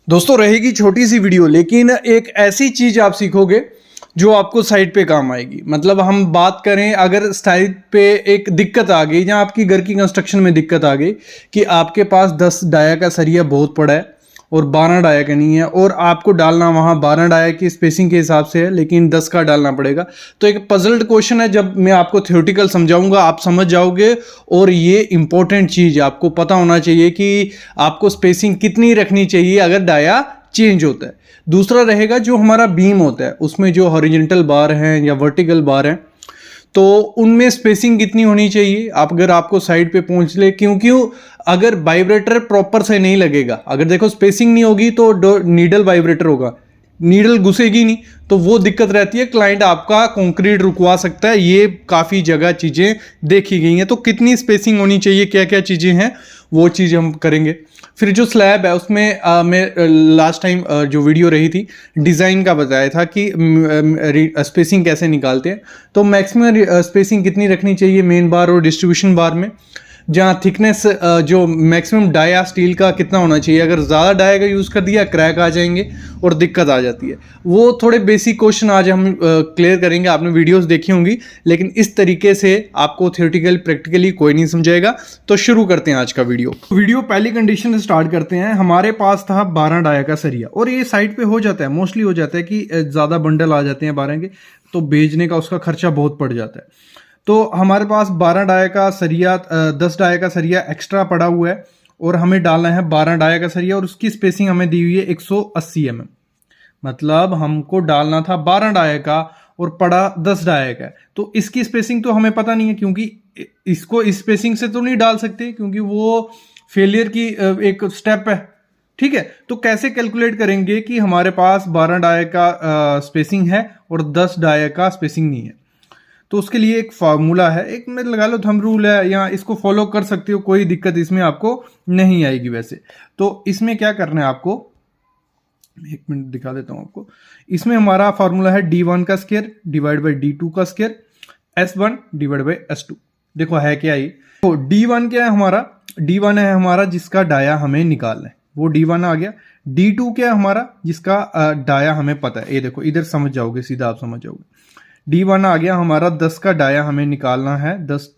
दोस्तों रहेगी छोटी सी वीडियो, लेकिन एक ऐसी चीज आप सीखोगे जो आपको साइट पे काम आएगी। मतलब हम बात करें, अगर साइट पे एक दिक्कत आ गई या आपकी घर की कंस्ट्रक्शन में दिक्कत आ गई कि आपके पास 10 डाया का सरिया बहुत पड़ा है और 12 डाया का नहीं है, और आपको डालना वहाँ 12 डाया की स्पेसिंग के हिसाब से है लेकिन 10 का डालना पड़ेगा। तो एक पजल्ड क्वेश्चन है, जब मैं आपको थ्योरेटिकल समझाऊंगा आप समझ जाओगे। और ये इंपॉर्टेंट चीज़ आपको पता होना चाहिए कि आपको स्पेसिंग कितनी रखनी चाहिए अगर डाया चेंज होता है। दूसरा रहेगा जो हमारा बीम होता है, उसमें जो हॉरिजॉन्टल बार हैं या वर्टिकल बार हैं, तो उनमें स्पेसिंग कितनी होनी चाहिए आप अगर आपको साइड पे पहुंच ले। क्योंकि अगर वाइब्रेटर प्रॉपर से नहीं लगेगा, अगर देखो स्पेसिंग नहीं होगी तो नीडल वाइब्रेटर होगा, नीडल घुसेगी नहीं, तो वो दिक्कत रहती है। क्लाइंट आपका कंक्रीट रुकवा सकता है। ये काफ़ी जगह चीज़ें देखी गई हैं। तो कितनी स्पेसिंग होनी चाहिए, क्या क्या चीज़ें हैं, वो चीज़ हम करेंगे। फिर जो स्लैब है उसमें मैं लास्ट टाइम जो वीडियो रही थी डिज़ाइन का बताया था कि स्पेसिंग कैसे निकालते हैं। तो मैक्सिमम स्पेसिंग कितनी रखनी चाहिए मेन बार और डिस्ट्रीब्यूशन बार में, जहाँ थिकनेस जो मैक्सिमम डाया स्टील का कितना होना चाहिए। अगर ज़्यादा डाया का यूज़ कर दिया क्रैक आ जाएंगे और दिक्कत आ जाती है। वो थोड़े बेसिक क्वेश्चन आज हम क्लियर करेंगे। आपने वीडियोस देखी होंगी, लेकिन इस तरीके से आपको थियोरेटिकल प्रैक्टिकली कोई नहीं समझाएगा। तो शुरू करते हैं आज का वीडियो पहली कंडीशन से स्टार्ट करते हैं। हमारे पास था 12 डाया का सरिया, और ये साइड पे हो जाता है, मोस्टली हो जाता है कि ज़्यादा बंडल आ जाते हैं 12 के, तो भेजने का उसका खर्चा बहुत पड़ जाता है। तो हमारे पास 12 डाया का सरिया 10 डाया का सरिया एक्स्ट्रा पड़ा हुआ है, और हमें डालना है 12 डाया का सरिया, और उसकी स्पेसिंग हमें दी हुई है 180 mm। मतलब हमको डालना था 12 डाया का और पड़ा 10 डाया का। तो इसकी स्पेसिंग तो हमें पता नहीं है, क्योंकि इसको इस स्पेसिंग से तो नहीं डाल सकते, क्योंकि वो फेलियर की एक स्टेप है। ठीक है, तो कैसे कैलकुलेट करेंगे कि हमारे पास 12 डाया का स्पेसिंग है और 10 डाया का स्पेसिंग नहीं है। तो उसके लिए एक फार्मूला है, एक में लगा लो थंब रूल है, या इसको फॉलो कर सकते हो, कोई दिक्कत इसमें आपको नहीं आएगी वैसे। तो इसमें क्या करना है आपको, एक मिनट दिखा देता हूं आपको। इसमें हमारा फार्मूला है D1 का स्क्वायर डिवाइड बाई D2 का square S1 divide by S2। देखो है क्या ये, तो D1 क्या है हमारा, D1 है हमारा जिसका डाया हमें निकालना है, वो D1 आ गया। D2 क्या है हमारा, जिसका डाया हमें पता है। ये देखो इधर समझ जाओगे, सीधा आप समझ जाओगे। D1 आ गया हमारा, 10 का डाया हमें निकालना है, 10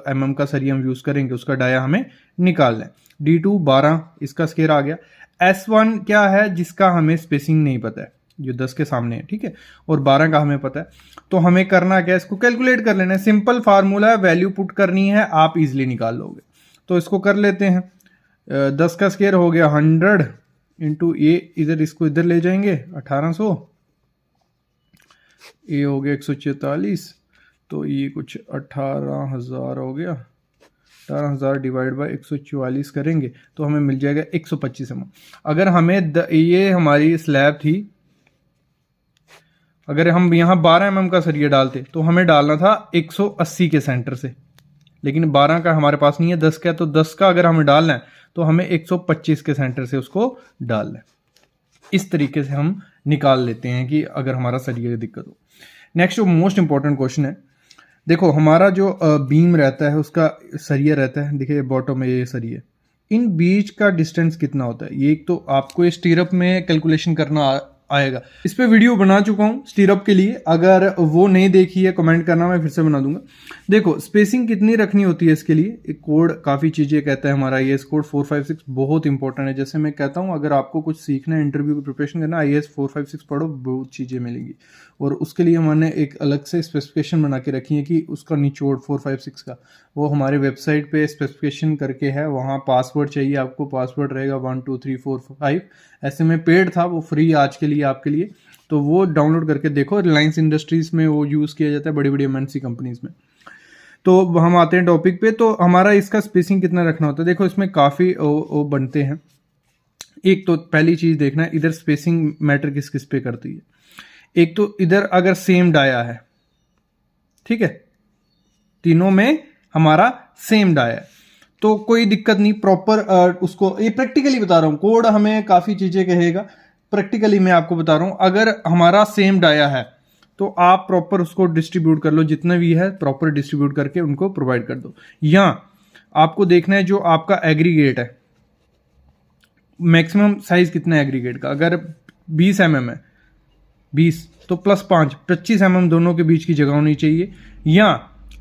mm का सरिया हम यूज करेंगे, उसका डाया हमें निकालना है। D2 12, इसका स्क्वायर आ गया। S1 क्या है, जिसका हमें स्पेसिंग नहीं पता है, जो 10 के सामने है, ठीक है, और 12 का हमें पता है। तो हमें करना क्या है, इसको कैलकुलेट कर लेना है। सिंपल फार्मूला है, वैल्यू पुट करनी है, आप इजिली निकाल लोगे। तो इसको कर लेते हैं। 10 का स्क्वायर हो गया 100 इंटू ये, इधर इसको इधर ले जाएंगे 1800, ये हो गया 144, तो ये कुछ 18,000 हो गया। 18,000 डिवाइड बाई 144 करेंगे तो हमें मिल जाएगा 125 mm। अगर हमें ये हमारी स्लैब थी, अगर हम यहाँ 12 mm का सरिया डालते तो हमें डालना था 180 के सेंटर से, लेकिन 12 का हमारे पास नहीं है, 10 का। तो 10 का अगर हमें डालना है तो हमें 125 के सेंटर से उसको डालना है। इस तरीके से हम निकाल लेते हैं कि अगर हमारा सरिया की दिक्कत हो। नेक्स्ट जो मोस्ट इंपॉर्टेंट क्वेश्चन है, देखो हमारा जो बीम रहता है उसका सरिया रहता है, देखिए बॉटम में ये सरिया, इन बीच का डिस्टेंस कितना होता है, ये एक तो आपको ये स्टीरअप में कैलकुलेशन करना आएगा। इस पे वीडियो बना चुका हूँ स्टीरअप के लिए, अगर वो नहीं देखी है कमेंट करना, मैं फिर से बना दूंगा। देखो स्पेसिंग कितनी रखनी होती है इसके लिए, एक कोड काफ़ी चीज़ें कहता है हमारा IAS कोड 456, बहुत इंपॉर्टेंट है। जैसे मैं कहता हूँ अगर आपको कुछ सीखना है, इंटरव्यू की प्रिपरेशन करना, IAS 456 पढ़ो, बहुत चीज़ें मिलेंगी। और उसके लिए हमने एक अलग से स्पेसिफिकेशन बना के रखी है कि उसका निचोड़ 456 का, वो हमारे वेबसाइट पे स्पेसिफिकेशन करके है। वहाँ पासवर्ड चाहिए आपको, पासवर्ड रहेगा 1 2 3 4 5। ऐसे में पेड था, वो फ्री आज के लिए आपके लिए, तो वो डाउनलोड करके देखो। रिलायंस इंडस्ट्रीज में वो यूज़ किया जाता है, बड़ी बड़ी MNC कंपनीज में। तो हम आते हैं टॉपिक पे। तो हमारा इसका स्पेसिंग कितना रखना होता है, देखो इसमें काफ़ी वो बनते हैं। एक तो पहली चीज़ देखना है, इधर स्पेसिंग मैटर किस किस पे करती है। एक तो इधर अगर सेम डाया है, ठीक है, तीनों में हमारा सेम डाया है तो कोई दिक्कत नहीं, प्रॉपर उसको, ये प्रैक्टिकली बता रहा हूं, कोड हमें काफ़ी चीज़ें कहेगा, प्रैक्टिकली मैं आपको बता रहा हूं। अगर हमारा सेम डाया है तो आप प्रॉपर उसको डिस्ट्रीब्यूट कर लो, जितना भी है प्रॉपर डिस्ट्रीब्यूट करके उनको प्रोवाइड कर दो। या आपको देखना है जो आपका एग्रीगेट है, मैक्सिमम साइज कितना है एग्रीगेट का, अगर 20 mm है 20 तो +5 25 mm दोनों के बीच की जगह होनी चाहिए। या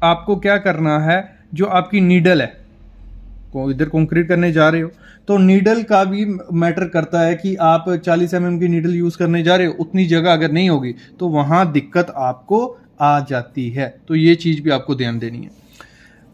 आपको क्या करना है, जो आपकी नीडल है, को इधर कंक्रीट करने जा रहे हो तो नीडल का भी मैटर करता है कि आप 40 mm की नीडल यूज करने जा रहे हो, उतनी जगह अगर नहीं होगी तो वहां दिक्कत आपको आ जाती है। तो ये चीज भी आपको ध्यान देनी है।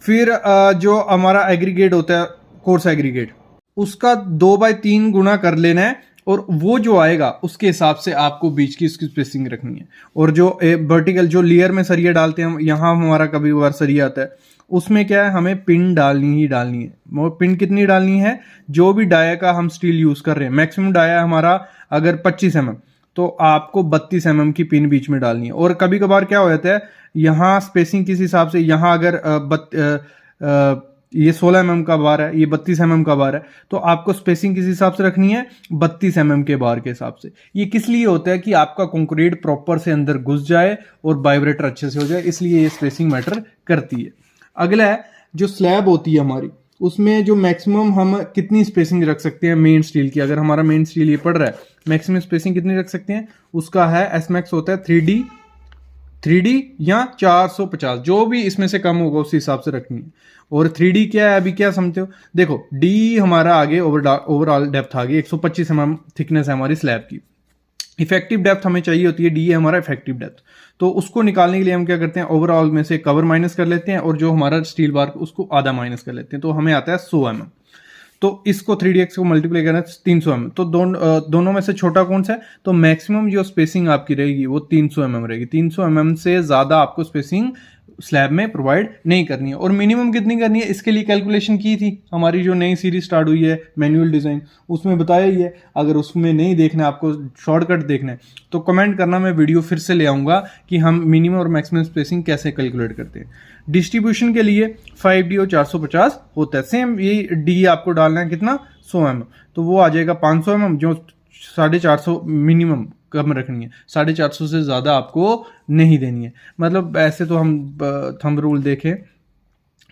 फिर जो हमारा एग्रीगेट होता है कोर्स एग्रीगेट, उसका 2/3 गुना कर लेना है और वो जो आएगा उसके हिसाब से आपको बीच की उसकी स्पेसिंग रखनी है। और जो वर्टिकल जो लेयर में सरिया डालते हैं, यहाँ हमारा कभी बार सरिया आता है, उसमें क्या है, हमें पिन डालनी ही डालनी है। वो पिन कितनी डालनी है, जो भी डाया का हम स्टील यूज कर रहे हैं, मैक्सिमम डाया हमारा अगर 25 mm तो आपको 32 mm की पिन बीच में डालनी है। और कभी कभार क्या हो जाता है, यहाँ स्पेसिंग किस हिसाब से, यहाँ अगर ये 16 mm का बार है, ये 32 mm का बार है, तो आपको स्पेसिंग किस हिसाब से रखनी है, 32 mm के बार के हिसाब से। ये किस लिए होता है कि आपका कंक्रीट प्रॉपर से अंदर घुस जाए और वाइब्रेटर अच्छे से हो जाए, इसलिए ये स्पेसिंग मैटर करती है। अगला है जो स्लैब होती है हमारी, उसमें जो मैक्सिमम हम कितनी स्पेसिंग रख सकते हैं मेन स्टील की, अगर हमारा मेन स्टील ये पड़ रहा है, मैक्सिमम स्पेसिंग कितनी रख सकते हैं, उसका है एसमैक्स होता है 3D या 450, जो भी इसमें से कम होगा उस हिसाब से रखनी है। और 3D क्या है, अभी क्या समझते हो, देखो D हमारा आगे ओवरऑल डेप्थ आ गई 125 mm थिकनेस है हमारी स्लैब की। इफेक्टिव डेप्थ हमें चाहिए होती है, डी है हमारा इफेक्टिव डेप्थ। तो उसको निकालने के लिए हम क्या करते हैं, ओवरऑल में से कवर माइनस कर लेते हैं और जो हमारा स्टील बार उसको आधा माइनस कर लेते हैं, तो हमें आता है 100 mm। तो इसको 3dx को मल्टीप्लाई करना है 300 mm। तो दोनों में से छोटा कौन सा है, तो मैक्सिमम जो स्पेसिंग आपकी रहेगी वो 300 mm रहेगी। 300 mm से ज्यादा आपको स्पेसिंग स्लैब में प्रोवाइड नहीं करनी है। और मिनिमम कितनी करनी है, इसके लिए कैलकुलेशन की थी हमारी जो नई सीरीज स्टार्ट हुई है मैनुअल डिजाइन, उसमें बताया ही है। अगर उसमें नहीं देखना, आपको शॉर्टकट देखना है तो कमेंट करना, मैं वीडियो फिर से ले आऊंगा कि हम मिनिमम और मैक्सिमम स्पेसिंग कैसे कैलकुलेट करते हैं। डिस्ट्रीब्यूशन के लिए 5D और 450 होता है, सेम ये डी आपको डालना है कितना 100 mm, तो वो आ जाएगा 500 mm, जो 450 मिनिमम कम रखनी है, 450 से ज़्यादा आपको नहीं देनी है। मतलब ऐसे तो हम थंब रूल देखें,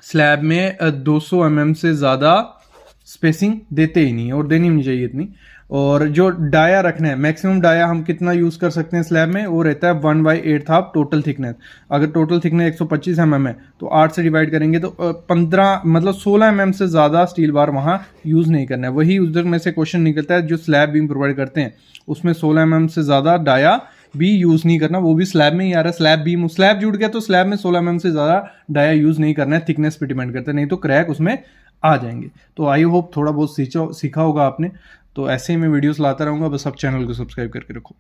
स्लैब में 200 mm से ज़्यादा स्पेसिंग देते ही नहीं है और देनी नहीं चाहिए इतनी। और जो डाया रखना है, मैक्सिमम डाया हम कितना यूज़ कर सकते हैं स्लैब में, वो रहता है 1/8 ऑफ टोटल थिकनेस। अगर टोटल थिकनेस 125 mm है तो 8 से डिवाइड करेंगे तो 15 मतलब 16 mm से ज़्यादा स्टील बार वहाँ यूज़ नहीं करना है। वही उधर में से क्वेश्चन निकलता है, जो स्लैब बीम प्रोवाइड करते हैं उसमें 16 mm से ज़्यादा डाया भी यूज़ नहीं करना, वो भी स्लैब में ही आ रहा है। स्लैब बीम, स्लैब जुड़ गया तो स्लैब में 16 mm से ज़्यादा डाया यूज़ नहीं करना है, थिकनेस पे डिपेंड करता है, नहीं तो क्रैक उसमें आ जाएंगे। तो आई होप थोड़ा बहुत सीखा होगा आपने। तो ऐसे ही मैं वीडियोस लाता रहूँगा, बस आप चैनल को सब्सक्राइब करके रखो।